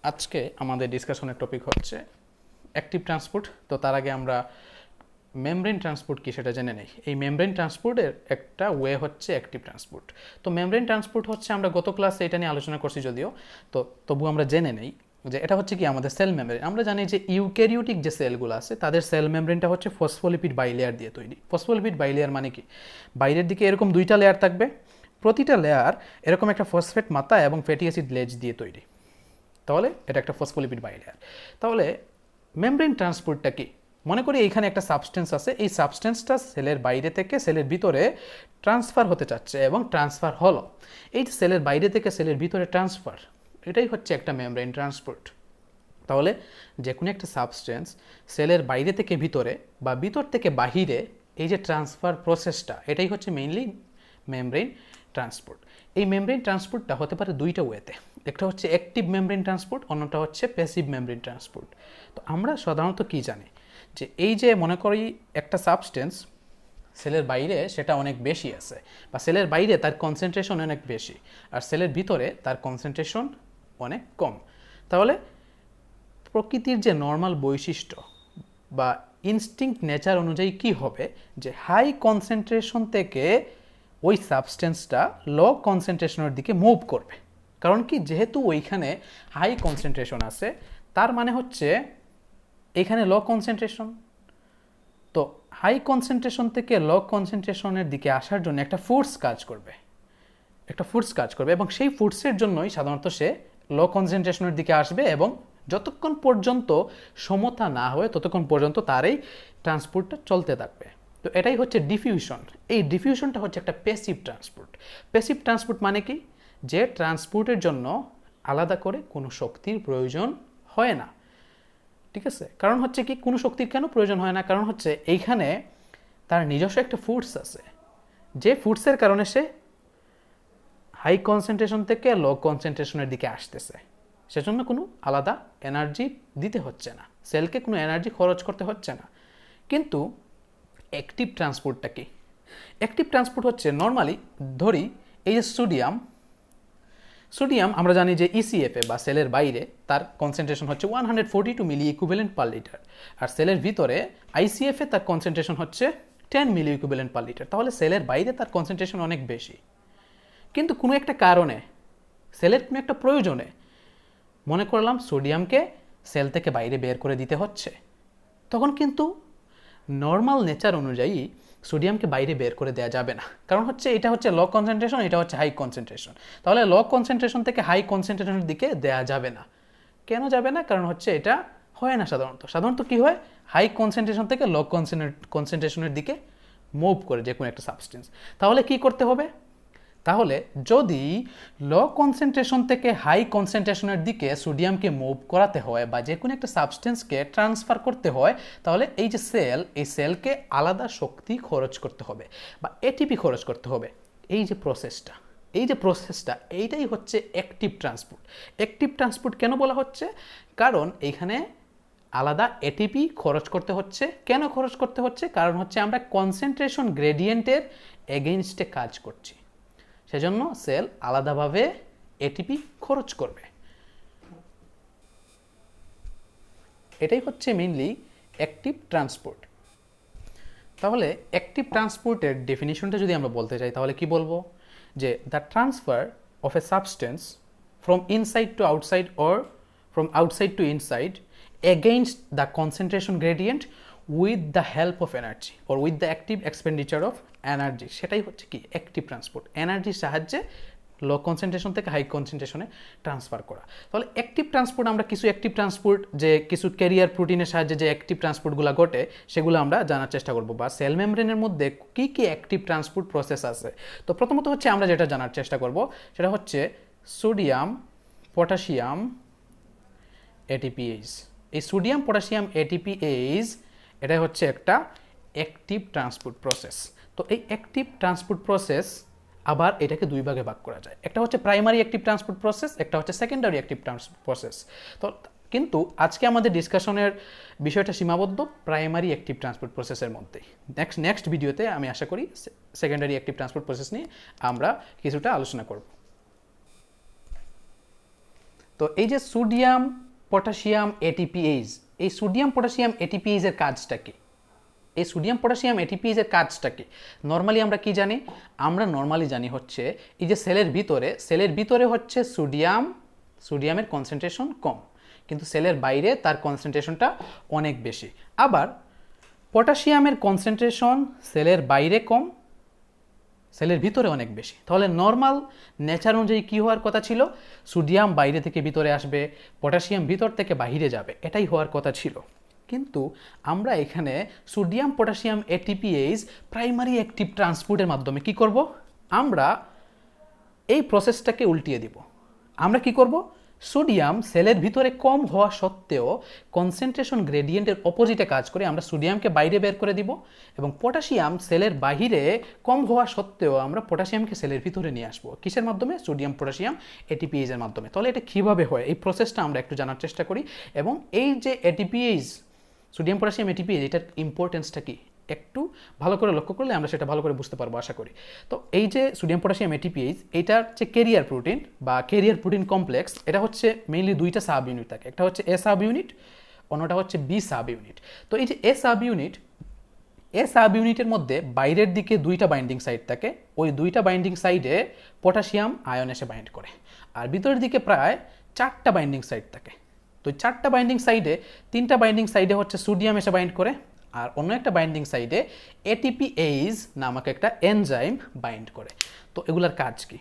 আজকে আমাদের ডিসকাশনের টপিক হচ্ছে অ্যাক্টিভ ট্রান্সপোর্ট। তো তার আগে আমরা মেমব্রেন ট্রান্সপোর্ট কি সেটা জেনে নেই। এই মেমব্রেন ট্রান্সপোর্টের একটা ওয়ে হচ্ছে অ্যাক্টিভ ট্রান্সপোর্ট। তো মেমব্রেন ট্রান্সপোর্ট হচ্ছে, আমরা গত ক্লাসে এটা নিয়ে আলোচনা করছি যদিও, তো তবু আমরা জেনে নেই যে এটা হচ্ছে কি আমাদের সেল মেমব্রেন। আমরা জানি যে ইউক্যারিওটিক যে সেলগুলো আছে তাদের সেল মেমব্রেনটা হচ্ছে ফসফোলিপিড বাইলেয়ার দিয়ে তৈরি। ফসফোলিপিড বাইলেয়ার মানে কি, বাইরের দিকে এরকম দুইটা লেয়ার থাকবে, প্রতিটা লেয়ার এরকম একটা ফসফেট মাথা এবং ফ্যাটি অ্যাসিড লেজ দিয়ে তৈরি। তাহলে এটা একটা ফসফোলিপিড বাইলেয়ার। তাহলে মেমব্রেন ট্রান্সপোর্টটা কি? মনে করি এইখানে একটা সাবস্টেন্স আছে, এই সাবস্টেন্সটা সেলের বাইরে থেকে সেলের ভিতরে ট্রান্সফার হতে চাচ্ছে এবং ট্রান্সফার হলো। এই যে সেলের বাইরে থেকে সেলের ভিতরে ট্রান্সফার, এটাই হচ্ছে একটা মেমব্রেন ট্রান্সপোর্ট। তাহলে যে কোনো একটা সাবস্টেন্স সেলের বাইরে থেকে ভিতরে বা ভিতর থেকে বাহিরে, এই যে ট্রান্সফার প্রসেসটা, এটাই হচ্ছে মেইনলি মেমব্রেন ট্রান্সপোর্ট। এই মেমব্রেন ট্রান্সপোর্টটা হতে পারে দুইটা ওয়েতে, একটা হচ্ছে অ্যাক্টিভ মেমব্রেন ট্রান্সপোর্ট, অন্যটা হচ্ছে প্যাসিভ মেমব্রেন ট্রান্সপোর্ট। তো আমরা সাধারণত কি জানি যে এই যে মনে করি একটা সাবস্টেন্স সেলের বাইরে সেটা অনেক বেশি আছে, বা সেলের বাইরে তার কনসেন্ট্রেশন অনেক বেশি আর সেলের ভিতরে তার কনসেন্ট্রেশন অনেক কম। তাহলে প্রকৃতির যে নর্মাল বৈশিষ্ট্য বা ইনস্টিংক্ট নেচার অনুযায়ী কি হবে, যে হাই কনসেন্ট্রেশন থেকে ওই সাবস্টেন্সটা লো কনসেন্ট্রেশনের দিকে মুভ করবে। কারণ কি, যেহেতু ওইখানে হাই কনসেন্ট্রেশন আছে, তার মানে হচ্ছে এখানে লো কনসেন্ট্রেশন। তো হাই কনসেন্ট্রেশন থেকে লো কনসেন্ট্রেশনের দিকে আসার জন্য একটা ফোর্স কাজ করবে, এবং সেই ফোর্সের জন্যই সাধারণত সে লো কনসেন্ট্রেশনের দিকে আসবে, এবং যতক্ষণ পর্যন্ত সমতা না হয় ততক্ষণ পর্যন্ত তার এই ট্রান্সপোর্টটা চলতে থাকবে। তো এটাই হচ্ছে ডিফিউশন। এই ডিফিউশনটা হচ্ছে একটা প্যাসিভ ট্রান্সপোর্ট। প্যাসিভ ট্রান্সপোর্ট মানে কি, যে ট্রান্সপোর্টের জন্য আলাদা করে কোনো শক্তির প্রয়োজন হয় না। ঠিক আছে, কারণ হচ্ছে কি, কোনো শক্তির কেন প্রয়োজন হয় না, কারণ হচ্ছে এইখানে তার নিজস্ব একটা ফোর্স আছে, যে ফোর্সের কারণে সে হাই কনসেন্ট্রেশন থেকে লো কনসেন্ট্রেশনের দিকে আসতেছে। সেজন্য কোনো আলাদা এনার্জি দিতে হচ্ছে না, সেলকে কোনো এনার্জি খরচ করতে হচ্ছে না। কিন্তু অ্যাক্টিভ ট্রান্সপোর্টটা কি? অ্যাক্টিভ ট্রান্সপোর্ট হচ্ছে নর্মালি ধরি এই যে সোডিয়াম আমরা জানি যে ইসিএফে বা সেলের বাইরে তার কনসেন্ট্রেশন হচ্ছে 142 মিলি ইকুইভ্যালেন্ট পার লিটার, আর সেলের ভিতরে আইসিএফে তার কনসেন্ট্রেশন হচ্ছে 10 মিলি ইকুইভ্যালেন্ট পার লিটার। তাহলে সেলের বাইরে তার কনসেন্ট্রেশন অনেক বেশি, কিন্তু কোনো একটা কারণে সেলের কোনো একটা প্রয়োজনে মনে করলাম সোডিয়ামকে সেল থেকে বাইরে বের করে দিতে হচ্ছে, তখন কিন্তু নর্মাল নেচার অনুযায়ী সোডিয়ামকে বাইরে বের করে দেওয়া যাবে না। কারণ হচ্ছে এটা হচ্ছে লো কনসেন্ট্রেশন, এটা হচ্ছে হাই কনসেন্ট্রেশন। তাহলে লো কনসেন্ট্রেশন থেকে হাই কনসেন্ট্রেশনের দিকে দেওয়া যাবে না। কেন যাবে না? কারণ হচ্ছে এটা হয় না সাধারণত কি হয়, হাই কনসেন্ট্রেশন থেকে লো কনসেন্ট্রেশনের দিকে মুভ করে যে কোনো একটা সাবস্টেন্স। তাহলে কি করতে হবে? তাহলে যদি লো কনসেন্ট্রেশন থেকে হাই কনসেন্ট্রেশনের দিকে সোডিয়ামকে মুভ করাতে হয় বা যে কোনো একটা সাবস্টেন্সকে ট্রান্সফার করতে হয়, তাহলে এই যে এই সেলকে আলাদা শক্তি খরচ করতে হবে বা এটিপি খরচ করতে হবে। এই যে প্রসেসটা এইটাই হচ্ছে অ্যাক্টিভ ট্রান্সপোর্ট। অ্যাক্টিভ ট্রান্সপোর্ট কেন বলা হচ্ছে? কারণ এইখানে আলাদা এটিপি খরচ করতে হচ্ছে। কেন খরচ করতে হচ্ছে? কারণ হচ্ছে আমরা কনসেন্ট্রেশন গ্রেডিয়েন্টের এগেইনস্টে কাজ করছি, সেজন্য সেল আলাদাভাবে এটিপি খরচ করবে। এটাই হচ্ছে মেইনলি অ্যাক্টিভ ট্রান্সপোর্ট। তাহলে অ্যাক্টিভ ট্রান্সপোর্টের ডেফিনিশনটা যদি আমরা বলতে চাই তাহলে কি বলবো, যে the transfer of a substance from inside to outside or from outside to inside against the concentration gradient with the help of energy or with the active expenditure of energy, সেটাই হচ্ছে কি অ্যাক্টিভ ট্রান্সপোর্ট। এনার্জির সাহায্যে low concentration থেকে high কনসেন্ট্রেশনে transfer করা। তাহলে active transport, আমরা কিছু অ্যাক্টিভ ট্রান্সপোর্ট, যে কিছু ক্যারিয়ার প্রোটিনের সাহায্যে যে অ্যাক্টিভ ট্রান্সপোর্টগুলো ঘটে সেগুলো আমরা জানার চেষ্টা করব, বা সেল মেমব্রেনের মধ্যে কী কী অ্যাক্টিভ ট্রান্সপোর্ট প্রসেস আছে। তো প্রথমত হচ্ছে আমরা যেটা জানার চেষ্টা করব সেটা হচ্ছে সোডিয়াম পটাশিয়াম এটিপিএইচ। এই সোডিয়াম পটাশিয়াম এটিপিএইচ এটাই হচ্ছে একটা অ্যাক্টিভ ট্রান্সপোর্ট প্রসেস। তো এই অ্যাক্টিভ ট্রান্সপোর্ট প্রসেস আবার এটাকে দুই ভাগে ভাগ করা যায়, একটা হচ্ছে প্রাইমারি অ্যাক্টিভ ট্রান্সপোর্ট প্রসেস, একটা হচ্ছে সেকেন্ডারি অ্যাক্টিভ ট্রান্সপোর্ট প্রসেস। তো কিন্তু আজকে আমাদের ডিসকাশনের বিষয়টা সীমাবদ্ধ প্রাইমারি অ্যাক্টিভ ট্রান্সপোর্ট প্রসেসের মধ্যেই। নেক্সট ভিডিওতে আমি আশা করি সেকেন্ডারি অ্যাক্টিভ ট্রান্সপোর্ট প্রসেস নিয়ে আমরা কিছুটা আলোচনা করব। তো এই যে সোডিয়াম পটাশিয়াম এটিপিএইচ, এই সোডিয়াম পটাশিয়াম এটিপিএইচ এর কাজটা কি? এই সোডিয়াম পটাশিয়াম এটিপিএইচ এর কাজটা কি? নর্মালি আমরা কি জানি? আমরা নর্মালি জানি হচ্ছে এই যে সেলের ভিতরে হচ্ছে সোডিয়ামের কনসেন্ট্রেশন কম, কিন্তু সেলের বাইরে তার কনসেন্ট্রেশনটা অনেক বেশি। আবার পটাশিয়ামের কনসেন্ট্রেশন সেলের বাইরে কম, সেলের ভিতরে অনেক বেশি। তাহলে নর্মাল নেচার অনুযায়ী কী হওয়ার কথা ছিল? সোডিয়াম বাইরে থেকে ভিতরে আসবে, পটাশিয়াম ভিতর থেকে বাইরে যাবে, এটাই হওয়ার কথা ছিল। কিন্তু আমরা এখানে সোডিয়াম পটাশিয়াম এটিপিএইচ প্রাইমারি অ্যাক্টিভ ট্রান্সপোর্টের মাধ্যমে কি করব? আমরা এই প্রসেসটাকে উল্টিয়ে দিব। আমরা কি করব? সোডিয়াম সেলের ভিতরে কম হওয়া সত্ত্বেও কনসেন্ট্রেশন গ্রেডিয়েন্টের অপোজিটে কাজ করে আমরা সোডিয়ামকে বাইরে বের করে দিব, এবং পটাশিয়াম সেলের বাহিরে কম হওয়া সত্ত্বেও আমরা পটাশিয়ামকে সেলের ভিতরে নিয়ে আসবো। কিসের মাধ্যমে? সোডিয়াম পটাশিয়াম এটিপিএইচ এর মাধ্যমে। তাহলে এটা কীভাবে হয়, এই প্রসেসটা আমরা একটু জানার চেষ্টা করি, এবং এই যে এটিপিএইচ, সোডিয়াম পটাশিয়াম এটিপিএইচ, এটার ইম্পর্টেন্সটা কি একটু ভালো করে লক্ষ্য করলে আমরা সেটা ভালো করে বুঝতে পারবো আশা করি। তো এই যে সোডিয়াম পটাশিয়াম এটিপিএইচ, এটার যে ক্যারিয়ার প্রোটিন বা ক্যারিয়ার প্রোটিন কমপ্লেক্স, এটা হচ্ছে মেইনলি দুইটা সাব ইউনিট থাকে, একটা হচ্ছে এ সাব ইউনিট, অন্যটা হচ্ছে বি সাব ইউনিট। তো এই যে এ সাব ইউনিটের মধ্যে বাইরের দিকে দুইটা বাইন্ডিং সাইড থাকে, ওই দুইটা বাইন্ডিং সাইডে পটাশিয়াম আয়ন এসে বাইন্ড করে, আর ভিতরের দিকে প্রায় 4টা বাইন্ডিং সাইড থাকে। তো 4টা বাইন্ডিং সাইডে 3টা বাইন্ডিং সাইডে হচ্ছে সোডিয়াম এসে বাইন্ড করে, আর অন্য একটা বাইন্ডিং সাইডে এটিপিএইচ নামক একটা এনজাইম বাইন্ড করে। তো এগুলার কাজ কি?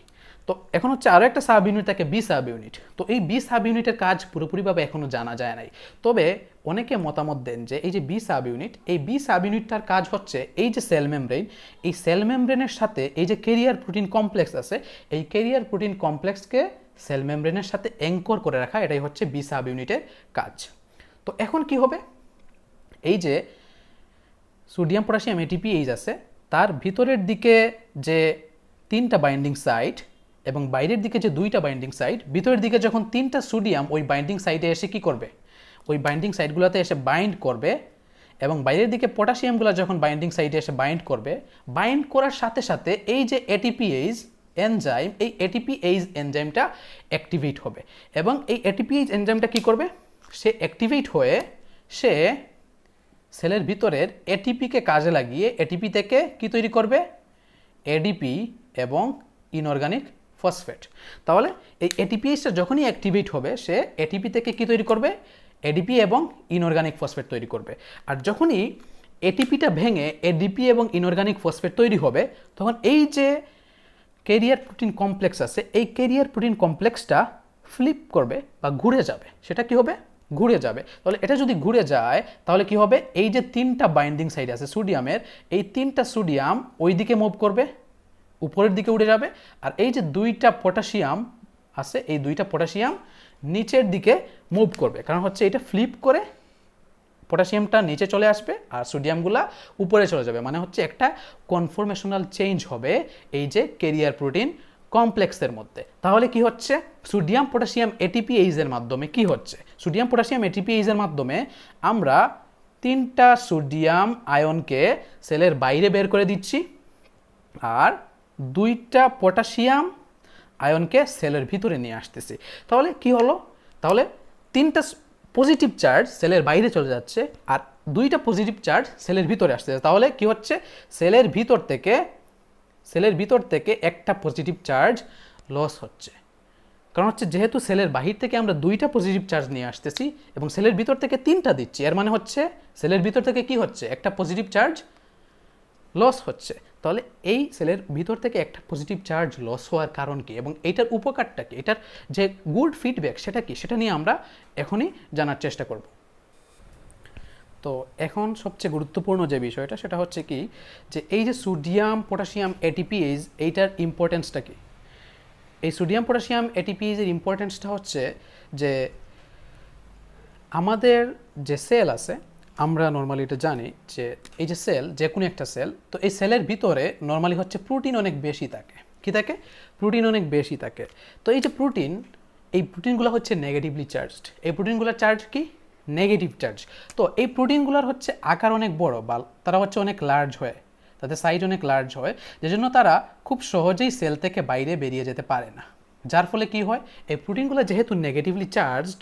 তো এখন হচ্ছে আরও একটা সাব ইউনিট থাকে, বি সাব ইউনিট। তো এই বি সাব ইউনিটের কাজ পুরোপুরিভাবে এখনও জানা যায় নাই, তবে অনেকে মতামত দেন যে এই যে বি সাব ইউনিট, এই বি সাব ইউনিটটার কাজ হচ্ছে এই যে সেল মেমব্রেন, এই সেল মেমব্রেনের সাথে এই যে ক্যারিয়ার প্রোটিন কমপ্লেক্স আছে, এই ক্যারিয়ার প্রোটিন কমপ্লেক্সকে সেল মেমব্রেনের সাথে অ্যাঙ্কর করে রাখা, এটাই হচ্ছে বি সাব ইউনিটের কাজ। তো এখন কি হবে? এই যে সোডিয়াম পটাশিয়াম এটিপিএইচ আছে, তার ভিতরের দিকে যে 3টা বাইন্ডিং সাইট এবং বাইরের দিকে যে 2টা বাইন্ডিং সাইট, ভিতরের দিকে যখন 3টা সোডিয়াম ওই বাইন্ডিং সাইটে এসে কি করবে? ওই বাইন্ডিং সাইটগুলোতে এসে বাইন্ড করবে, এবং বাইরের দিকে পটাশিয়ামগুলো যখন বাইন্ডিং সাইটে এসে বাইন্ড করবে, বাইন্ড করার সাথে সাথে এই যে এটিপিএইচ এনজাইম, এই এটিপিএইচ এনজাইমটা অ্যাক্টিভেট হবে, এবং এই এটিপিএইচ এনজাইমটা কি করবে? সে অ্যাক্টিভেট হয়ে সে সেলের ভিতরের এটিপিকে কাজে লাগিয়ে এটিপি থেকে কি তৈরি করবে? এডিপি এবং ইনঅর্গানিক ফসফেট। তাহলে এই এটিপিএইচটা যখনই অ্যাক্টিভেট হবে, সে এটিপি থেকে কি তৈরি করবে? এডিপি এবং ইনঅর্গানিক ফসফেট তৈরি করবে। আর যখনই এটিপিটা ভেঙে এডিপি এবং ইনঅর্গানিক ফসফেট তৈরি হবে, তখন এই যে ক্যারিয়ার প্রোটিন কমপ্লেক্স আছে, এই ক্যারিয়ার প্রোটিন কমপ্লেক্সটা ফ্লিপ করবে বা ঘুরে যাবে। সেটা কি হবে? ঘুরে যাবে। তাহলে এটা যদি ঘুরে যায়, তাহলে কি হবে? এই যে 3টা বাইন্ডিং সাইড আছে সোডিয়ামের, এই 3টা সোডিয়াম ওই দিকে মুভ করবে, উপরের দিকে উঠে যাবে, আর এই যে 2টা পটাশিয়াম আছে, এই 2টা পটাশিয়াম নিচের দিকে মুভ করবে, কারণ হচ্ছে এটা ফ্লিপ করে পটাশিয়ামটা নিচে চলে আসবে আর সোডিয়ামগুলা উপরে চলে যাবে, মানে হচ্ছে একটা কনফরমেশনাল চেঞ্জ হবে এই যে ক্যারিয়ার প্রোটিন কমপ্লেক্সের মধ্যে। তাহলে কি হচ্ছে? সোডিয়াম পটাশিয়াম এটিপিএইচ এর মাধ্যমে কি হচ্ছে? সোডিয়াম পটাশিয়াম এটিপিএইচ এর মাধ্যমে আমরা 3টা সোডিয়াম আয়নকে সেলের বাইরে বের করে দিচ্ছি, আর 2টা পটাশিয়াম আয়নকে সেলের ভিতরে নিয়ে আসতেছি। তাহলে কি হলো? তাহলে 3টা পজিটিভ চার্জ সেলের বাইরে চলে যাচ্ছে, আর 2টা পজিটিভ চার্জ সেলের ভিতরে আসতেছে। তাহলে কি হচ্ছে? সেলের ভিতর থেকে একটা পজিটিভ চার্জ লস হচ্ছে, কারণ হচ্ছে যেহেতু সেলের বাহির থেকে আমরা 2টা পজিটিভ চার্জ নিয়ে আসতেছি এবং সেলের ভিতর থেকে 3টা দিচ্ছি, এর মানে হচ্ছে সেলের ভিতর থেকে কি হচ্ছে? একটা পজিটিভ চার্জ লস হচ্ছে। তাহলে এই সেলের ভিতর থেকে একটা পজিটিভ চার্জ লস হওয়ার কারণ কি এবং এটার উপকারটা কি, এটার যে গুড ফিডব্যাক সেটা কি, সেটা নিয়ে আমরা এখনই জানার চেষ্টা করব। তো এখন সবচেয়ে গুরুত্বপূর্ণ যে বিষয়টা সেটা হচ্ছে কি, যে এই যে সোডিয়াম পটাশিয়াম এটিপিএইচ, এইটার ইম্পর্টেন্সটা কি? এই সোডিয়াম পটাশিয়াম এটিপিএইচ এর ইম্পর্টেন্সটা হচ্ছে যে আমাদের যে সেল আছে, আমরা নর্মালি এটা জানি যে এই যে সেল, যে কোনো একটা সেল, তো এই সেলের ভিতরে নর্মালি হচ্ছে প্রোটিন অনেক বেশি থাকে। কি থাকে? প্রোটিন অনেক বেশি থাকে। তো এই যে এই প্রোটিনগুলো হচ্ছে নেগেটিভলি চার্জড। এই প্রোটিনগুলোর চার্জ কি? Negative charge. তো এই প্রোটিনগুলোর হচ্ছে আকার অনেক বড়, বা তারা হচ্ছে অনেক লার্জ হয়, তাদের সাইজ অনেক লার্জ হয়, যেজন্য তারা খুব সহজেই সেল থেকে বাইরে বেরিয়ে যেতে পারে না। যার ফলে কি হয়, এই প্রোটিনগুলো যেহেতু নেগেটিভলি চার্জড,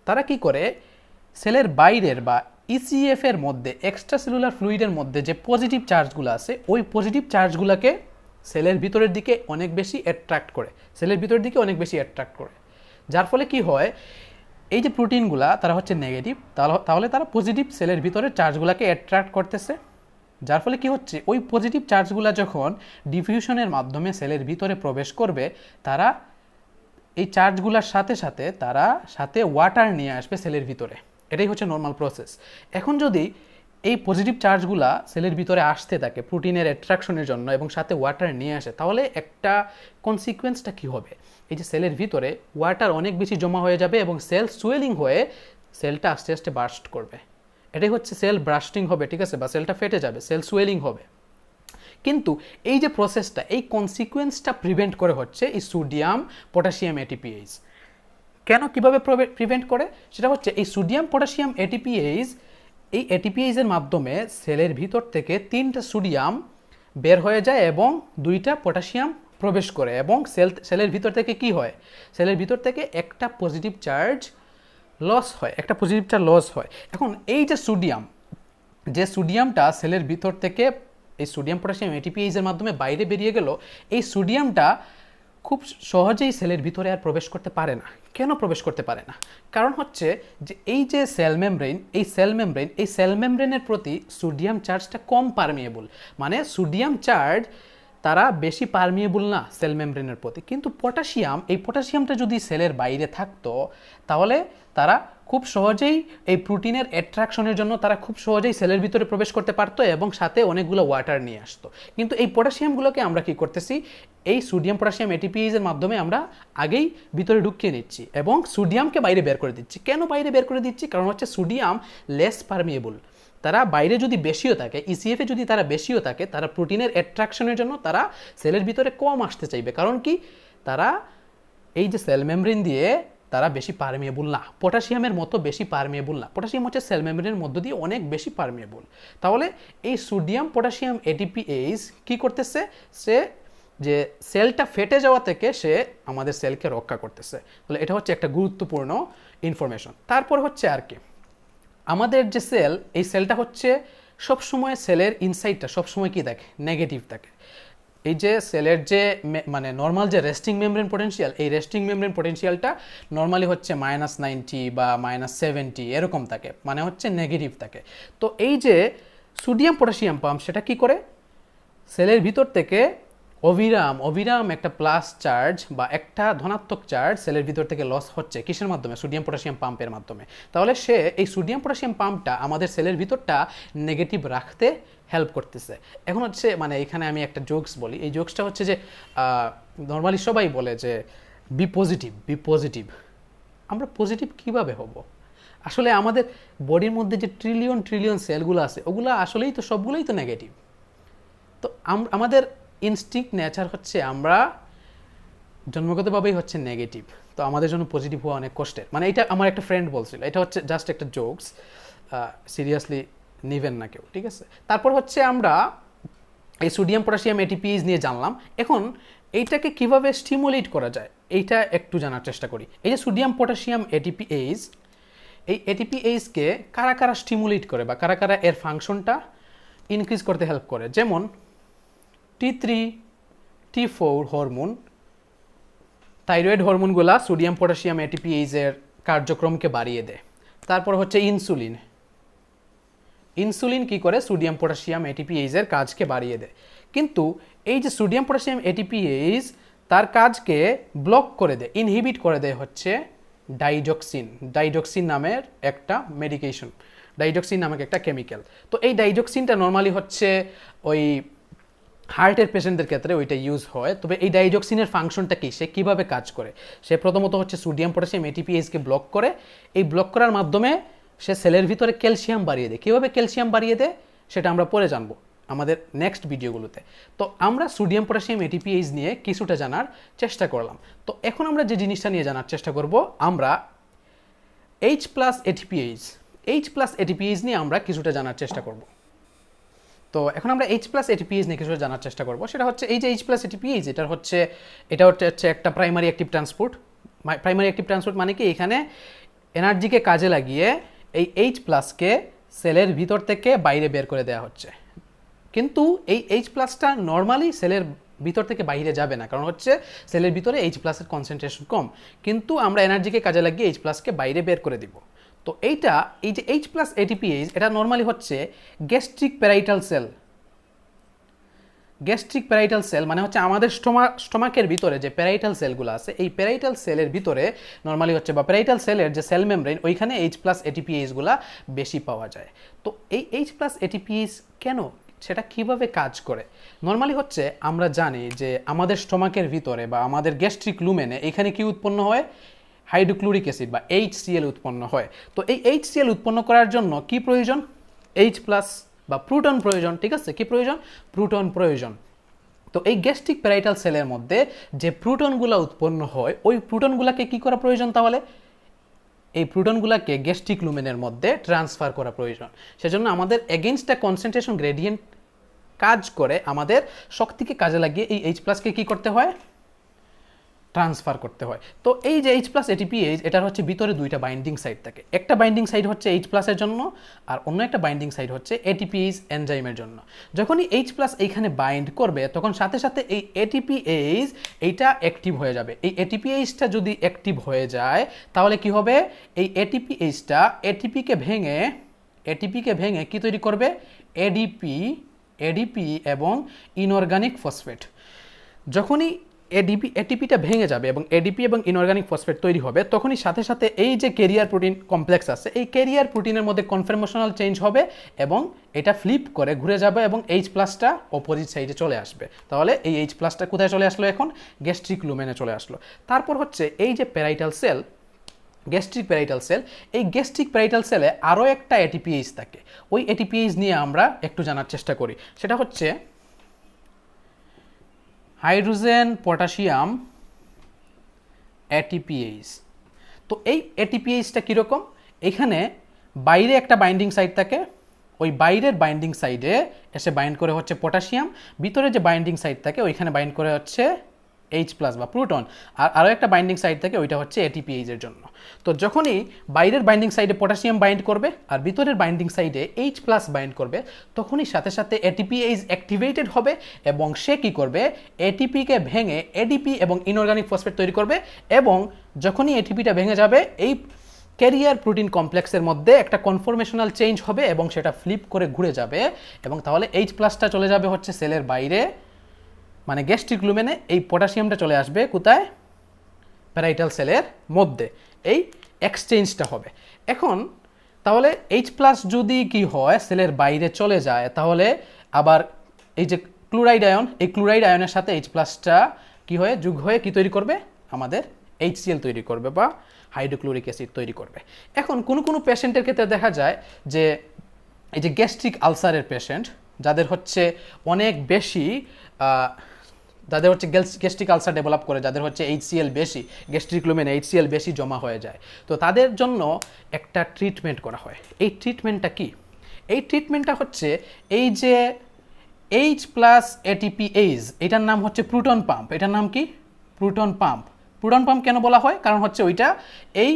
তারা কি করে সেলের বাইরের বা ইসিএফ এর মধ্যে, এক্সট্রা সেলুলার ফ্লুইডের মধ্যে যে পজিটিভ চার্জগুলো আছে, ওই পজিটিভ চার্জগুলোকে সেলের ভিতরের দিকে অনেক বেশি অ্যাট্রাক্ট করে, সেলের ভিতরের দিকে অনেক বেশি অ্যাট্রাক্ট করে। যার ফলে কি হয়, এই যে প্রোটিনগুলা তারা হচ্ছে নেগেটিভ, তাহলে তারা পজিটিভ সেলের ভিতরে চার্জগুলোকে অ্যাট্রাক্ট করতেছে। যার ফলে কি হচ্ছে, ওই পজিটিভ চার্জগুলো যখন ডিফিউশনের মাধ্যমে সেলের ভিতরে প্রবেশ করবে, তারা এই চার্জগুলোর সাথে সাথে তারা সাথে ওয়াটার নিয়ে আসবে সেলের ভিতরে। এটাই হচ্ছে নর্মাল প্রসেস। এখন যদি এই পজিটিভ চার্জগুলা সেলের ভিতরে আসতে থাকে প্রোটিনের অ্যাট্রাকশনের জন্য এবং সাথে ওয়াটার নিয়ে আসে, তাহলে একটা কনসিকুয়েন্সটা কী হবে, এই যে সেলের ভিতরে ওয়াটার অনেক বেশি জমা হয়ে যাবে এবং সেল সুয়েলিং হয়ে সেলটা আস্তে আস্তে বার্স্ট করবে। এটাই হচ্ছে সেল ব্রাস্টিং হবে, ঠিক আছে, বা সেলটা ফেটে যাবে, সেল সুয়েলিং হবে। কিন্তু এই যে প্রসেসটা, এই কনসিকুয়েন্সটা প্রিভেন্ট করে হচ্ছে এই সোডিয়াম পটাশিয়াম এটিপিএইজ। কেন, কিভাবে প্রিভেন্ট করে, সেটা হচ্ছে এই সোডিয়াম পটাশিয়াম এটিপিএইজ, এই এটিপিএইজের মাধ্যমে সেলের ভিতর থেকে 3টা সোডিয়াম বের হয়ে যায় এবং 2টা পটাশিয়াম প্রবেশ করে, এবং সেলের ভিতর থেকে কি হয়, সেলের ভিতর থেকে একটা পজিটিভ চার্জ লস হয়, একটা পজিটিভ চার্জ লস হয়। এখন এই যে সোডিয়ামটা সেলের ভিতর থেকে এই সোডিয়াম পটাশিয়াম এটিপিএইজের মাধ্যমে বাইরে বেরিয়ে গেল, এই সোডিয়ামটা খুব সহজেই সেলের ভিতরে আর প্রবেশ করতে পারে না। কেন প্রবেশ করতে পারে না? কারণ হচ্ছে যে এই যে সেল মেমব্রেনের প্রতি সোডিয়াম চার্জটা কম পারমিয়েবল, মানে সোডিয়াম চার্জ তারা বেশি পারমিয়েবল না সেল মেমব্রেনের প্রতি। কিন্তু পটাশিয়ামটা যদি সেলের বাইরে থাকতো, তাহলে তারা খুব সহজেই এই প্রোটিনের অ্যাট্রাকশনের জন্য তারা খুব সহজেই সেলের ভিতরে প্রবেশ করতে পারতো এবং সাথে অনেকগুলো ওয়াটার নিয়ে আসতো। কিন্তু এই পটাশিয়ামগুলোকে আমরা কি করতেছি, এই সোডিয়াম পটাশিয়াম এটিপিএইজের মাধ্যমে আমরা আগেই ভিতরে ঢুকিয়ে নিচ্ছি এবং সোডিয়ামকে বাইরে বের করে দিচ্ছি। কেন বাইরে বের করে দিচ্ছি? কারণ হচ্ছে সোডিয়াম লেস পারমিয়েবল, তারা বাইরে যদি বেশিও থাকে, ইসিএফে যদি তারা বেশিও থাকে, তারা প্রোটিনের অ্যাট্রাকশনের জন্য তারা সেলের ভিতরে কম আসতে চাইবে। কারণ কি, তারা এই যে সেল মেমব্রেন দিয়ে তারা বেশি পারমিয়েবল না, পটাশিয়ামের মতো বেশি পারমিয়েবল না। পটাশিয়াম হচ্ছে সেল মেমব্রেনের মধ্য দিয়ে অনেক বেশি পারমিয়েবল। তাহলে এই সোডিয়াম পটাশিয়াম এটিপিএইজ কি করতেছে, সে যে সেলটা ফেটে যাওয়া থেকে সে আমাদের সেলকে রক্ষা করতেছে। তাহলে এটা হচ্ছে একটা গুরুত্বপূর্ণ ইনফরমেশন। তারপর হচ্ছে আর কি, আমাদের যে সেল, এই সেলটা হচ্ছে সবসময় সেলের ইনসাইডটা সবসময় কি থাকে, নেগেটিভ থাকে। এই যে সেলের যে মানে নর্মাল যে রেস্টিং মেমব্রেন পোটেনশিয়াল, এই রেস্টিং মেমব্রেন পোটেনশিয়ালটা নর্মালি হচ্ছে -90 বা -70 এরকম থাকে, মানে হচ্ছে নেগেটিভ থাকে। তো এই যে সোডিয়াম পটাশিয়াম পাম্প, সেটা কি করে, সেলের ভিতর থেকে অবিরাম একটা প্লাস চার্জ বা একটা ধনাত্মক চার্জ সেলের ভিতর থেকে লস হচ্ছে কিসের মাধ্যমে, সোডিয়াম পটাশিয়াম পাম্পের মাধ্যমে। তাহলে সে এই সোডিয়াম পটাশিয়াম পাম্পটা আমাদের সেলের ভিতরটা নেগেটিভ রাখতে হেল্প করতেছে। এখন হচ্ছে মানে এখানে আমি একটা জোকস বলি, এই জোকসটা হচ্ছে যে নর্মালি সবাই বলে যে বি পজিটিভ। আমরা পজিটিভ কিভাবে হব? আসলে আমাদের বডির মধ্যে যে ট্রিলিয়ন সেলগুলো আছে, ওগুলো আসলেই তো সবগুলোই তো নেগেটিভ। তো আমাদের ইনস্টিংক্ট নেচার হচ্ছে আমরা জন্মগতভাবেই হচ্ছে নেগেটিভ, তো আমাদের জন্য পজিটিভ হওয়া অনেক কষ্টের। মানে এটা আমার একটা ফ্রেন্ড বলছিল, এটা হচ্ছে জাস্ট একটা জোকস, সিরিয়াসলি নিবেন না কেউ, ঠিক আছে। তারপর হচ্ছে আমরা এই সোডিয়াম পটাশিয়াম এটিপিএইজ নিয়ে জানলাম। এখন এইটাকে কিভাবে স্টিমুলেট করা যায় এইটা একটু জানার চেষ্টা করি। এই যে সোডিয়াম পটাশিয়াম এটিপিএইজ, এই এটিপিএইজকে কারা কারা স্টিমুলেট করে বা কারা কারা এর ফাংশনটা ইনক্রিজ করতে হেল্প করে, যেমন T3, T4 হরমোন, থাইরয়েড হরমোনগুলা সোডিয়াম পটাশিয়াম এটিপিএইজের কার্যক্রমকে বাড়িয়ে দেয়। তারপর হচ্ছে ইনসুলিন কি করে, সোডিয়াম পটাশিয়াম এটিপিএইজের কাজকে বাড়িয়ে দেয়। কিন্তু এই যে সোডিয়াম পটাশিয়াম এটিপিএইজ, তার কাজকে ব্লক করে দেয়, ইনহিবিট করে দেয় হচ্ছে ডাইজক্সিন নামের একটা মেডিকেশন, ডাইজক্সিন নামক একটা কেমিক্যাল। তো এই ডাইজক্সিনটা নর্মালি হচ্ছে ওই হার্টের পেশেন্টদের ক্ষেত্রে ওইটা ইউজ হয়। তবে এই ডাইজক্সিনের ফাংশনটা কি, সে কীভাবে কাজ করে, সে প্রথমত হচ্ছে সোডিয়াম পটাশিয়াম এটিপিএইজকে ব্লক করে, এই ব্লক করার মাধ্যমে সে সেলের ভিতরে ক্যালসিয়াম বাড়িয়ে দেয়। কীভাবে ক্যালসিয়াম বাড়িয়ে দেয় সেটা আমরা পরে জানবো আমাদের নেক্সট ভিডিওগুলোতে। তো আমরা সোডিয়াম পটাশিয়াম এটিপিএইজ নিয়ে কিছুটা জানার চেষ্টা করলাম। তো এখন আমরা যে জিনিসটা নিয়ে জানার চেষ্টা করব, আমরা H+ এটিপিএইজ নিয়ে আমরা কিছুটা জানার চেষ্টা করব। তো এখন আমরা এইচ প্লাস এটিপিএইচ নিয়ে কিছু জানার চেষ্টা করবো। সেটা হচ্ছে এই যে এইচ প্লাস এটিপিএইচ, এটা হচ্ছে একটা primary active transport. Primary active transport মানে কি, এখানে এনার্জিকে কাজে লাগিয়ে এই এইচ প্লাসকে সেলের ভিতর থেকে বাইরে বের করে দেওয়া হচ্ছে। কিন্তু এই এইচ প্লাসটা নর্মালি সেলের ভিতর থেকে বাইরে যাবে না, কারণ হচ্ছে সেলের ভিতরে এইচ প্লাসের কনসেন্ট্রেশন কম, কিন্তু আমরা এনার্জিকে কাজে লাগিয়ে এইচ প্লাসকে বাইরে বের করে দিব। তো এই যে এইচ প্লাস এটিপিএইচ, এটা নর্মালি হচ্ছে gastric parietal sell. Gastric parietal sell মানে হচ্ছে আমাদের স্টোমাকের ভিতরে যে প্যারাইটাল সেলগুলো আছে, এই প্যারাইটাল সেলের ভিতরে নর্মালি হচ্ছে, বা প্যারাইটাল সেলের যে সেল মেমব্রেন, ওইখানে এইচ প্লাস এটিপিএইচগুলা বেশি পাওয়া যায়। তো এই এইচ প্লাস এটিপিএইচ কেন, সেটা কিভাবে কাজ করে? নর্মালি হচ্ছে আমরা জানি যে আমাদের স্টোমাকের ভিতরে বা আমাদের গ্যাস্ট্রিক লুমেনে এখানে কি উৎপন্ন হয়, হাইড্রোক্লোরিক অ্যাসিড বা HCl উৎপন্ন হয়। তো এই HCl উৎপন্ন করার জন্য কি প্রয়োজন? H প্লাস বা প্রোটন প্রয়োজন। ঠিক আছে, কি প্রয়োজন? প্রোটন প্রয়োজন। তো এই গ্যাস্ট্রিক প্যারাইটাল সেলের মধ্যে যে প্রোটনগুলো উৎপন্ন হয়, ওই প্রোটনগুলোকে কি করা প্রয়োজন? তাহলে এই প্রোটনগুলোকে গ্যাস্ট্রিক লুমেনের মধ্যে ট্রান্সফার করা প্রয়োজন। সেজন্য আমাদের এগেইনস্ট আ কনসেন্ট্রেশন গ্রেডিয়েন্ট কাজ করে আমাদের শক্তিকে কাজে লাগিয়ে এই H প্লাসকে কী করতে হয়? ট্রান্সফার করতে হয়। তো এই যে H প্লাস এটিপিএইচ, এটার হচ্ছে ভিতরে দুইটা বাইন্ডিং সাইট থাকে। একটা বাইন্ডিং সাইট হচ্ছে H প্লাসের জন্য, আর অন্য একটা বাইন্ডিং সাইট হচ্ছে এটিপিএইচ এনজাইমের জন্য। যখনই H প্লাস এইখানে বাইন্ড করবে, তখন সাথে সাথে এই এটিপিএইচ এইটা অ্যাক্টিভ হয়ে যাবে। এই এটিপিএইচটা যদি অ্যাক্টিভ হয়ে যায়, তাহলে কি হবে? এই এটিপিএইচটা এটিপিকে ভেঙে কি তৈরি করবে? এডিপি এবং ইনঅর্গানিক ফসফেট। যখনই এটিপিটা ভেঙে যাবে এবং এডিপি এবং ইনঅর্গানিক ফসফেট তৈরি হবে, তখনই সাথে সাথে এই যে ক্যারিয়ার প্রোটিন কমপ্লেক্স আছে, এই ক্যারিয়ার প্রোটিনের মধ্যে কনফরমেশনাল চেঞ্জ হবে এবং এটা ফ্লিপ করে ঘুরে যাবে এবং H প্লাসটা অপোজিট সাইডে চলে আসবে। তাহলে এই H প্লাসটা কোথায় চলে আসলো? এখন গ্যাস্ট্রিক লুমেনে চলে আসলো। তারপর হচ্ছে এই যে parietal sell, gastric parietal sell, এই গ্যাস্ট্রিক প্যারাইটাল সেলে আরও একটা এটিপিএইচ থাকে। ওই এটিপিএইচ নিয়ে আমরা একটু জানার চেষ্টা করি। সেটা হচ্ছে হাইড্রোজেন পটাশিয়াম এটিপিএইচ। তো এই এটিপিএইচটা কীরকম? এখানে বাইরে একটা বাইন্ডিং সাইড থাকে, ওই বাইরের বাইন্ডিং সাইডে এসে বাইন্ড করে হচ্ছে পটাশিয়াম, ভিতরে যে বাইন্ডিং সাইড থাকে ওইখানে বাইন্ড করে হচ্ছে H প্লাস বা প্রোটন, আর আরও একটা বাইন্ডিং সাইড থাকে, ওইটা হচ্ছে এটিপিএইচের জন্য। তো যখনই বাইরের বাইন্ডিং সাইডে পটাশিয়াম বাইন্ড করবে আর ভিতরের বাইন্ডিং সাইডে H প্লাস বাইন্ড করবে, তখনই সাথে সাথে এটিপিএইচ অ্যাক্টিভেটেড হবে এবং সে কী করবে? এটিপিকে ভেঙে এডিপি এবং ইনঅর্গানিক ফসফেট তৈরি করবে, এবং যখনই এটিপিটা ভেঙে যাবে, এই ক্যারিয়ার প্রোটিন কমপ্লেক্সের মধ্যে একটা কনফরমেশনাল চেঞ্জ হবে এবং সেটা ফ্লিপ করে ঘুরে যাবে, এবং তাহলে H প্লাসটা চলে যাবে হচ্ছে সেলের বাইরে, মানে গ্যাস্ট্রিক লুমেনে। এই পটাশিয়ামটা চলে আসবে কোথায়? প্যারাইটাল সেলের মধ্যে। এই এক্সচেঞ্জটা হবে। এখন তাহলে H প্লাস যদি কি হয়, সেলের বাইরে চলে যায়, তাহলে আবার এই যে ক্লোরাইড আয়ন, এই ক্লোরাইড আয়নের সাথে H প্লাসটা কি হয়ে যোগ হয়ে কি তৈরি করবে? আমাদের HCl তৈরি করবে বা হাইড্রোক্লোরিক অ্যাসিড তৈরি করবে। এখন কোনো পেশেন্টের ক্ষেত্রে দেখা যায় যে এই যে গ্যাস্ট্রিক আলসারের পেশেন্ট, যাদের হচ্ছে অনেক বেশি যাদের হচ্ছে গ্যাস্ট্রিক আলসার ডেভেলপ করে, যাদের হচ্ছে HCl বেশি, গ্যাস্ট্রিক লুমেনে HCl বেশি জমা হয়ে যায়, তো তাদের জন্য একটা ট্রিটমেন্ট করা হয়। এই ট্রিটমেন্টটা কি? এই ট্রিটমেন্টটা হচ্ছে এই যে H প্লাস এটিপিএইচ, এটার নাম হচ্ছে প্রোটন পাম্প। এটার নাম কি? Proton pump. প্রোটন পাম্প কেন বলা হয়? কারণ হচ্ছে ওইটা এই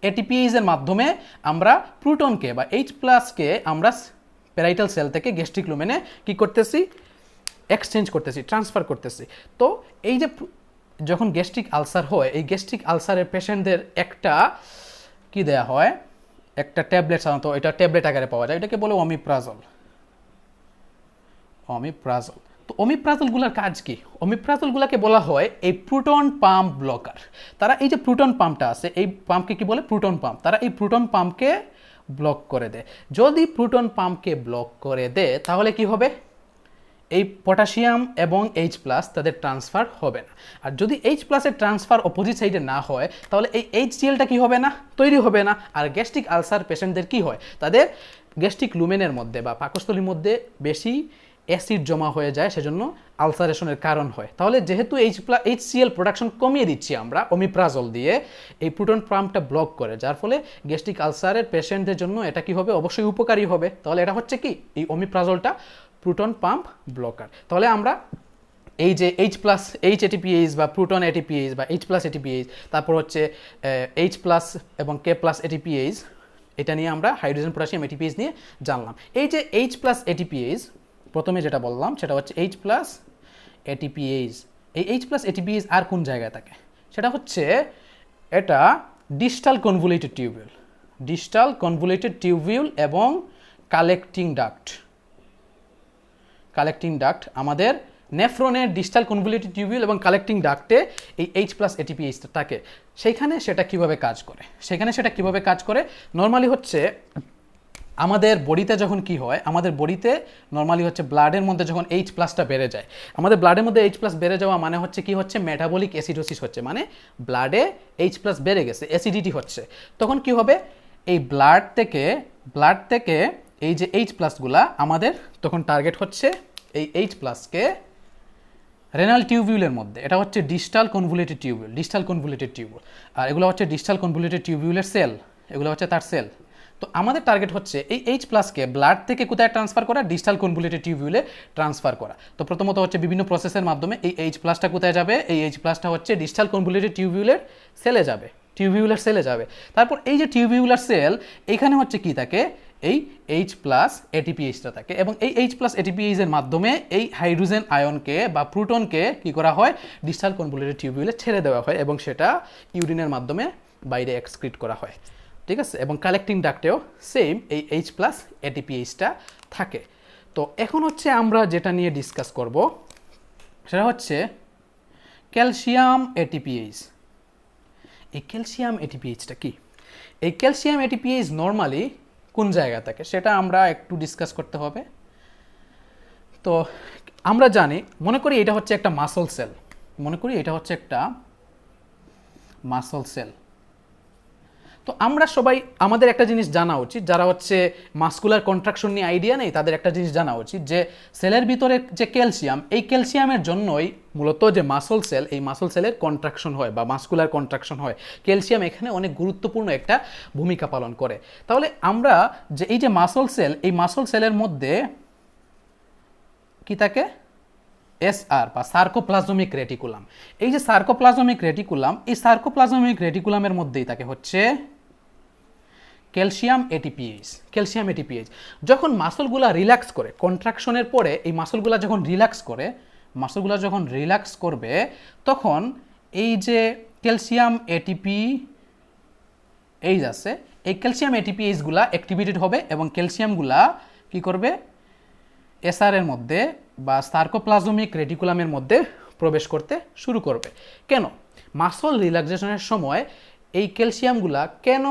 এটিপিএইচের মাধ্যমে আমরা প্রোটনকে বা H প্লাসকে আমরা প্যারাইটাল সেল থেকে গ্যাস্ট্রিক লুমেনে কি করতেছি? এক্সচেঞ্জ করতেছি, ট্রান্সফার করতেছি। তো এই যে যখন গ্যাস্ট্রিক আলসার হয়, এই গ্যাস্ট্রিক আলসারের পেশেন্টদের একটা কি দেয়া হয়? একটা ট্যাবলেট, সাধারণত এটা ট্যাবলেট আকারে পাওয়া যায়, এটাকে বলে অমিপ্রাজল। তো অমিপ্রাজলগুলোর কাজ কি? অমিপ্রাজলগুলোকে বলা হয় এই প্রোটন পাম্প ব্লকার। তারা এই যে প্রোটন পাম্পটা আছে, এই পাম্পকে কি বলে? Proton pump. তারা এই প্রোটন পাম্পকে ব্লক করে দেয়। যদি প্রোটন পাম্পকে ব্লক করে দেয়, তাহলে কি হবে? এই পটাশিয়াম এবং H প্লাস তাদের ট্রান্সফার হবে না। আর যদি H প্লাসের ট্রান্সফার অপোজিট সাইডে না হয়, তাহলে এই HClটা কি হবে না? তৈরি হবে না। আর গ্যাস্ট্রিক আলসার পেশেন্টদের কি হয়? তাদের গ্যাস্ট্রিক লুমেনের মধ্যে বা পাকস্থলীর মধ্যে বেশি অ্যাসিড জমা হয়ে যায়, সেজন্য আলসারেশনের কারণ হয়। তাহলে যেহেতু HCl প্রোডাকশন কমিয়ে দিচ্ছি আমরা অমিপ্রাজল দিয়ে, এই প্রোটন পাম্পটা ব্লক করে, যার ফলে গ্যাস্ট্রিক আলসারের পেশেন্টদের জন্য এটা কি হবে? অবশ্যই উপকারী হবে। তাহলে এটা হচ্ছে কি? এই অমিপ্রাজলটা প্রোটন পাম্প ব্লকার। তাহলে আমরা এই যে এইচ প্লাস এইচ এটিপিএইচ বা প্রোটন এটিপিএইচ বা এইচ প্লাস এটিপিএইচ, তারপর হচ্ছে এইচ প্লাস এবং কে প্লাস এটিপিএইচ, এটা নিয়ে আমরা হাইড্রোজেন পটাশিয়াম এটিপিএইচ নিয়ে জানলাম। এই যে এইচ প্লাস এটিপিএইচ প্রথমে যেটা বললাম সেটা হচ্ছে এইচ প্লাস এটিপিএইচ। এই এইচ প্লাস এটিপিএইচ আর কোন জায়গায় থাকে? সেটা হচ্ছে এটা distal convoluted tubule, distal convoluted tubule এবং কালেক্টিং ডাক্ট। কালেক্টিং ডাক্ট আমাদের নেফ্রনের ডিস্টাল কনভলিউটেড টিউবিউল এবং কালেক্টিং ডাক্টে এই এইচ প্লাস এটিপিএইচটা থাকে। সেইখানে সেটা কিভাবে কাজ করে? নর্মালি হচ্ছে আমাদের বডিতে যখন কি হয়, আমাদের বডিতে নর্মালি হচ্ছে ব্লাডের মধ্যে যখন এইচ প্লাসটা বেড়ে যায়, আমাদের ব্লাডের মধ্যে এইচ প্লাস বেড়ে যাওয়া মানে হচ্ছে কি হচ্ছে, মেটাবলিক অ্যাসিডোসিস হচ্ছে, মানে ব্লাডে এইচ প্লাস বেড়ে গেছে, অ্যাসিডিটি হচ্ছে। তখন কি হবে, এই ব্লাড থেকে এই যে এইচ প্লাসগুলা আমাদের তখন টার্গেট হচ্ছে এই এইচ প্লাসকে রেনাল টিউবিউলের মধ্যে, এটা হচ্ছে ডিস্টাল কনভলিউটেড টিউবিউল, আর এগুলো হচ্ছে ডিস্টাল কনভলিউটেড টিউবিউলের সেল, এগুলো হচ্ছে তার সেল। তো আমাদের টার্গেট হচ্ছে এই এইচ প্লাসকে ব্লাড থেকে কোথায় ট্রান্সফার করা, ডিস্টাল কনভলিউটেড টিউবিউলে ট্রান্সফার করা। তো প্রথমত হচ্ছে বিভিন্ন প্রসেসের মাধ্যমে এই এইচ প্লাসটা কোথায় যাবে, এই এইচ প্লাসটা হচ্ছে ডিস্টাল কনভলিউটেড টিউবিউলের সেলে যাবে, তারপর এই যে টিউবিউলার সেল, এখানে হচ্ছে কি থাকে, এই এইচ প্লাস এটিপিএইচটা থাকে, এবং এই এইচ প্লাস এটিপিএইচের মাধ্যমে এই হাইড্রোজেন আয়নকে বা প্রোটনকে কি করা হয়, ডিস্টাল কনভলিউটেড টিউবিউলে ছেড়ে দেওয়া হয় এবং সেটা ইউরিনের মাধ্যমে বাইরে এক্সক্রিট করা হয়, ঠিক আছে। এবং কালেক্টিং ডাক্টেও সেম এই এইচ প্লাস এটিপিএইচটা থাকে। তো এখন হচ্ছে আমরা যেটা নিয়ে ডিসকাস করব সেটা হচ্ছে ক্যালসিয়াম এটিপিএইচ। এই ক্যালসিয়াম এটিপিএইচটা কি? এই ক্যালসিয়াম এটিপিএইচ নর্মালি কোন জায়গা থাকে সেটা আমরা একটু ডিসকাস করতে হবে। তো আমরা জানি, মনে করি এটা হচ্ছে একটা মাসল সেল, তো আমরা সবাই, আমাদের একটা জিনিস জানা উচিত, যারা হচ্ছে মাসকুলার কন্ট্রাকশন নিয়ে আইডিয়া নেই তাদের একটা জিনিস জানা উচিত, যে সেলের ভিতরে যে ক্যালসিয়াম, এই ক্যালসিয়ামের জন্যই মূলত যে মাসল সেল, এই মাসল সেলের কন্ট্রাকশন হয় বা মাসকুলার কন্ট্রাকশন হয়। ক্যালসিয়াম এখানে অনেক গুরুত্বপূর্ণ একটা ভূমিকা পালন করে। তাহলে আমরা যে এই যে মাসল সেল, এই মাসল সেলের মধ্যে কি থাকে, এসআর বা সার্কোপ্লাজমিক রেটিকুলাম। এই যে সার্কোপ্লাজমিক রেটিকুলাম, এই সার্কোপ্লাজমিক রেটিকুলামের মধ্যেই থাকে হচ্ছে ক্যালসিয়াম এটিপিএইচ। যখন মাসলগুলা রিল্যাক্স করে, কন্ট্রাকশনের পরে এই মাসলগুলা যখন রিল্যাক্স করবে, তখন এই যে ক্যালসিয়াম এটিপিএইচ আছে, এই ক্যালসিয়াম এটিপিএইচগুলা অ্যাক্টিভেটেড হবে এবং ক্যালসিয়ামগুলা কি করবে, এসআর এর মধ্যে বা সার্কোপ্লাজমিক রেটিকুলামের মধ্যে প্রবেশ করতে শুরু করবে। কেন? মাসল রিল্যাক্সেশনের সময় এই ক্যালসিয়ামগুলা কেন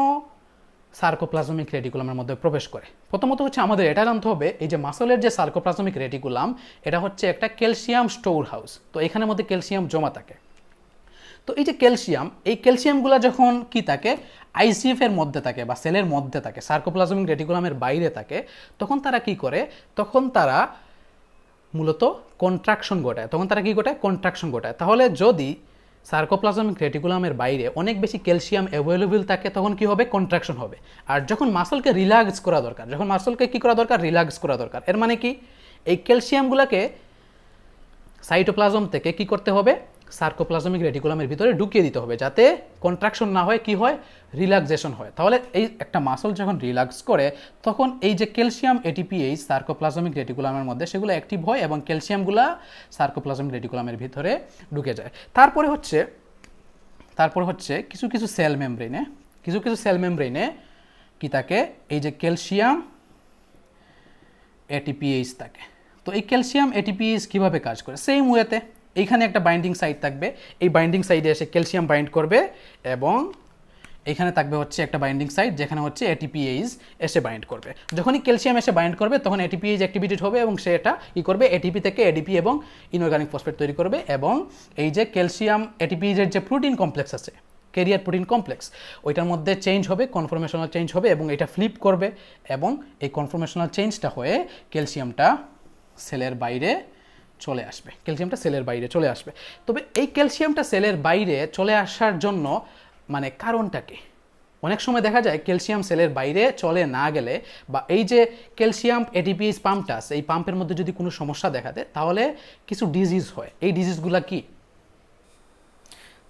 সার্কোপ্লাজমিক রেটিকুলামের মধ্যে প্রবেশ করে? প্রথমত হচ্ছে আমাদের এটা জানতে হবে, এই যে মাসলের যে সার্কোপ্লাজমিক রেটিকুলাম, এটা হচ্ছে একটা ক্যালসিয়াম স্টোর হাউস। তো এখানের মধ্যে ক্যালসিয়াম জমা থাকে। তো এই যে ক্যালসিয়াম, এই ক্যালসিয়ামগুলা যখন কি থাকে, আইসিএফ এর মধ্যে থাকে বা সেলের মধ্যে থাকে, সার্কোপ্লাজমিক রেটিকুলামের বাইরে থাকে, তখন তারা কি করে, তখন তারা মূলত কন্ট্রাকশন ঘটায়। তাহলে যদি সার্কোপ্লাজমিক রেটিকুলামের বাইরে অনেক বেশি ক্যালসিয়াম অ্যাভেলেবল থাকে, তখন কি হবে, কন্ট্রাকশন হবে। আর যখন মাসলকে রিল্যাক্স করা দরকার, রিল্যাক্স করা দরকার, এর মানে কি, এই ক্যালসিয়ামগুলোকে সাইটোপ্লাজম থেকে কি করতে হবে, সার্কোপ্লাজমিক রেটিকুলামের ভিতরে ঢুকিয়ে দিতে হবে, যাতে কন্ট্রাকশন না হয়, কি হয়, রিল্যাক্সেশন হয়। তাহলে এই একটা মাসল যখন রিল্যাক্স করে, তখন এই যে ক্যালসিয়াম এটিপিএইচ সার্কোপ্লাজমিক রেটিকুলামের মধ্যে সেগুলো অ্যাক্টিভ হয় এবং ক্যালসিয়ামগুলা সার্কোপ্লাজমিক রেটিকুলামের ভিতরে ঢুকে যায়। তারপরে হচ্ছে কিছু কিছু সেল মেমব্রেনে কি থাকে, এই যে ক্যালসিয়াম এটিপিএইচ থাকে। তো এই ক্যালসিয়াম এটিপিএইচ কিভাবে কাজ করে, সেম ওয়েতে এইখানে একটা বাইন্ডিং সাইট থাকবে, এই বাইন্ডিং সাইডে এসে ক্যালসিয়াম বাইন্ড করবে এবং এখানে থাকবে হচ্ছে একটা বাইন্ডিং সাইট যেখানে হচ্ছে এটিপিএইচ এসে বাইন্ড করবে। যখনই ক্যালসিয়াম এসে বাইন্ড করবে, তখন এটিপিএইচ অ্যাক্টিভেটেড হবে এবং সেটা কি করবে, এটিপি থেকে এডিপি এবং ইনঅর্গানিক ফসফেট তৈরি করবে। এবং এই যে ক্যালসিয়াম এটিপিএইচের যে প্রোটিন কমপ্লেক্স আছে, ক্যারিয়ার প্রোটিন কমপ্লেক্স, ওইটার মধ্যে চেঞ্জ হবে, কনফরমেশনাল চেঞ্জ হবে এবং এটা ফ্লিপ করবে এবং এই কনফরমেশনাল চেঞ্জটা হয়ে ক্যালসিয়ামটা সেলের বাইরে চলে আসবে। তবে এই ক্যালসিয়ামটা সেলের বাইরে চলে আসার জন্য মানে কারণটা কি? অনেক সময় দেখা যায় ক্যালসিয়াম সেলের বাইরে চলে না গেলে বা এই যে ক্যালসিয়াম এটিপিএস পাম্পটা আছে এই পাম্পের মধ্যে যদি কোনো সমস্যা দেখা দেয় তাহলে কিছু ডিজিজ হয়। এই ডিজিজগুলো কি?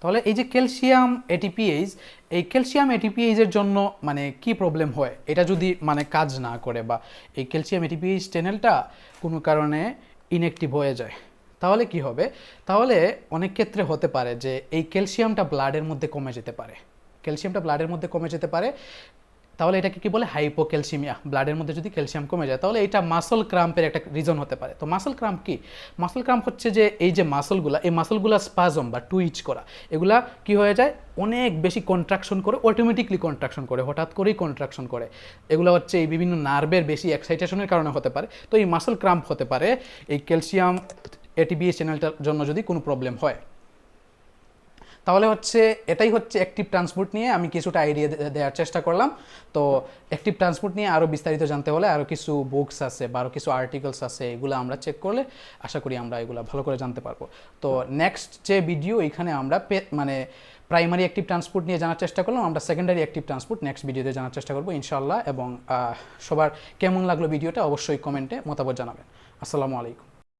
তাহলে এই যে ক্যালসিয়াম এটিপিএস, এই ক্যালসিয়াম এটিপিএসের জন্য মানে কি প্রবলেম হয়, এটা যদি মানে কাজ না করে বা এই ক্যালসিয়াম এটিপিএস চ্যানেলটা কোনো কারণে ইনঅ্যাক্টিভ হয়ে যায়, তাহলে কি হবে? তাহলে অনেক ক্ষেত্রে হতে পারে যে এই ক্যালসিয়ামটা ব্লাডের মধ্যে কমে যেতে পারে, ক্যালসিয়ামটা ব্লাডের মধ্যে কমে যেতে পারে। তাহলে এটাকে কি বলে? হাইপোক্যালসিমিয়া। ব্লাডের মধ্যে যদি ক্যালসিয়াম কমে যায় তাহলে এটা মাসল ক্রাম্পের একটা রিজন হতে পারে। তো মাসল ক্রাম্প কি? মাসল ক্রাম্প হচ্ছে যে এই যে মাসলগুলা, এই মাসলগুলা স্পাজম বা টুইচ করা, এগুলা কি হয়ে যায়? অনেক বেশি কন্ট্রাকশন করে, অটোমেটিকলি কন্ট্রাকশন করে, হঠাৎ করেই কন্ট্রাকশন করে। এগুলো হচ্ছে এই বিভিন্ন নার্ভের বেশি এক্সাইটেশনের কারণে হতে পারে। তো এই মাসল ক্রাম্প হতে পারে এই ক্যালসিয়াম এটিপিএস চ্যানেলটার জন্য যদি কোনো প্রবলেম হয়। তাহলে হচ্ছে এটাই হচ্ছে অ্যাক্টিভ ট্রান্সপোর্ট নিয়ে আমি কিছুটা আইডিয়া দেওয়ার চেষ্টা করলাম। তো অ্যাক্টিভ ট্রান্সপোর্ট নিয়ে আরও বিস্তারিত জানতে হলে আরও কিছু বুকস আছে বা আরও কিছু আর্টিকেলস আছে, এগুলো আমরা চেক করলে আশা করি আমরা এগুলো ভালো করে জানতে পারবো। তো নেক্সট যে ভিডিও, এখানে আমরা মানে প্রাইমারি অ্যাক্টিভ ট্রান্সপোর্ট নিয়ে জানার চেষ্টা করলাম, আমরা সেকেন্ডারি অ্যাক্টিভ ট্রান্সপোর্ট নেক্সট ভিডিওতে জানার চেষ্টা করবো ইনশাআল্লাহ। এবং সবার কেমন লাগলো ভিডিওটা অবশ্যই কমেন্টে মতামত জানাবেন। আসসালামু আলাইকুম।